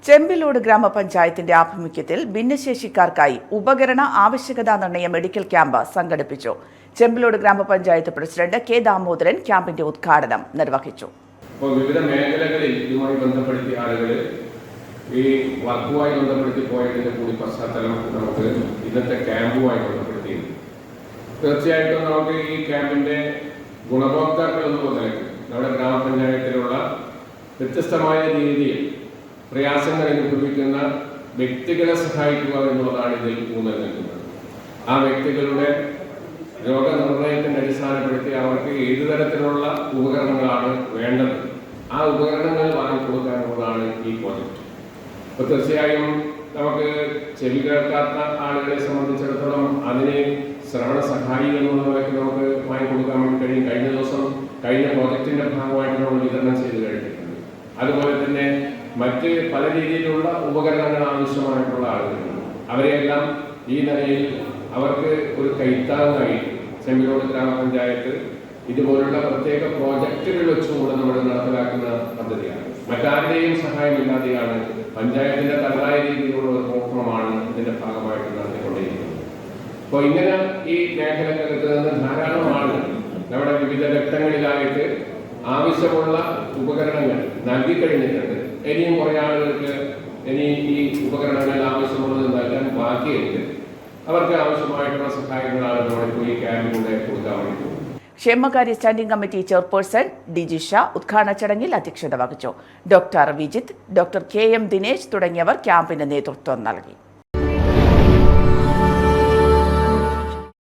ചെമ്പിലോട് ഗ്രാമപഞ്ചായത്തിന്റെ ആഭിമുഖ്യത്തിൽ ഭിന്നശേഷിക്കാർക്കായി ഉപകരണ ആവശ്യകതാ നിർണയ മെഡിക്കൽ ക്യാമ്പ് സംഘടിപ്പിച്ചു. ചെമ്പിലോട് ഗ്രാമപഞ്ചായത്ത് പ്രസിഡന്റ് കെ ദാമോദരൻ ക്യാമ്പിന്റെ ഉദ്ഘാടനം നിർവഹിച്ചു. വിവിധ മേഖലകളിൽ ഇതുമായി ബന്ധപ്പെടുത്തിയ ആളുകൾ ഈ വർക്കുമായി ബന്ധപ്പെടുത്തി പോയതിന്റെ കൂടി പശ്ചാത്തലം നമുക്ക് ഇന്നത്തെ ക്യാമ്പുമായി ബന്ധപ്പെടുത്തിയിരുന്നു. തീർച്ചയായിട്ടും നമുക്ക് ഈ ക്യാമ്പിന്റെ ഗുണഭോക്താക്കൾ എന്ന നിലയ്ക്ക് നമ്മുടെ ഗ്രാമപഞ്ചായത്തിലുള്ള വ്യത്യസ്തമായ രീതിയിൽ പ്രയാസങ്ങൾ അനുഭവിക്കുന്ന വ്യക്തികളെ സഹായിക്കുക എന്നുള്ളതാണ് ഇതിൽ ഊന്നൽ നൽകുന്നത്. ആ വ്യക്തികളുടെ രോഗനിർണയത്തിന്റെ അടിസ്ഥാനപ്പെടുത്തി അവർക്ക് ഏതു തരത്തിലുള്ള ഉപകരണങ്ങളാണ് വേണ്ടത്, ആ ഉപകരണങ്ങൾ വാങ്ങിക്കൊടുക്കാനുള്ളതാണ് ഈ പ്രോജക്റ്റ്. അപ്പോൾ തീർച്ചയായും നമുക്ക് ചെവി കേൾക്കാത്ത ആളുകളെ സംബന്ധിച്ചിടത്തോളം അതിന് ശ്രവണ സഹായി എന്നുള്ള നിലയ്ക്ക് നമുക്ക് വാങ്ങിക്കൊടുക്കാൻ വേണ്ടി കഴിയും. കഴിഞ്ഞ പ്രോജക്റ്റിന്റെ ഭാഗമായിട്ട് നമ്മൾ വിതരണം ചെയ്ത് കഴിഞ്ഞിട്ടുണ്ട്. അതുപോലെ തന്നെ മറ്റ് പല രീതിയിലുള്ള ഉപകരണങ്ങൾ ആവശ്യമായിട്ടുള്ള ആളുകളുണ്ട്. അവരെയെല്ലാം ഈ നിലയിൽ അവർക്ക് ഒരു കൈത്താങ്ങായി ചെമ്പിലോട് ഗ്രാമപഞ്ചായത്ത് ഇതുപോലുള്ള പ്രത്യേക പ്രോജക്റ്റുകൾ വെച്ചുകൊണ്ട് നമ്മൾ നടപ്പിലാക്കുന്ന പദ്ധതിയാണ്. മറ്റാരുടെയും സഹായമില്ലാതെയാണ് പഞ്ചായത്തിന്റെ തനതായ രീതിയിലുള്ള ഒരു പ്രവർത്തനമാണ് ഇതിന്റെ ഭാഗമായിട്ട് നടത്തിക്കൊണ്ടിരിക്കുന്നത്. അപ്പോൾ ഇങ്ങനെ ഈ മേഖലകൾക്ക് നിന്ന് ധാരാളം ആളുകൾ നമ്മുടെ വിവിധ ഘട്ടങ്ങളിലായിട്ട് ആവശ്യമുള്ള ഉപകരണങ്ങൾ നൽകിക്കഴിഞ്ഞിട്ടുണ്ട്. ഇനിയും കുറേ ആളുകൾക്ക് ഇനി ഈ ഉപകരണങ്ങൾ ആവശ്യമുള്ളത് നൽകാൻ ബാക്കിയുണ്ട്. അവർക്ക് ആവശ്യമായിട്ടുള്ള സഹായങ്ങളാണ് നമ്മളിപ്പോൾ ഈ ക്യാമ്പിലൂടെ കൊടുക്കാൻ വേണ്ടി. ക്ഷേമകാര്യ സ്റ്റാൻഡിംഗ് കമ്മിറ്റി ചെയർപേഴ്സൺ ഡിജിഷ ഉദ്ഘാടന ചടങ്ങിൽ അധ്യക്ഷത വഹിച്ചു. Doctor Vijith, doctor K M Dinesh തുടങ്ങിയവർ ക്യാമ്പിന് നേതൃത്വം നൽകി.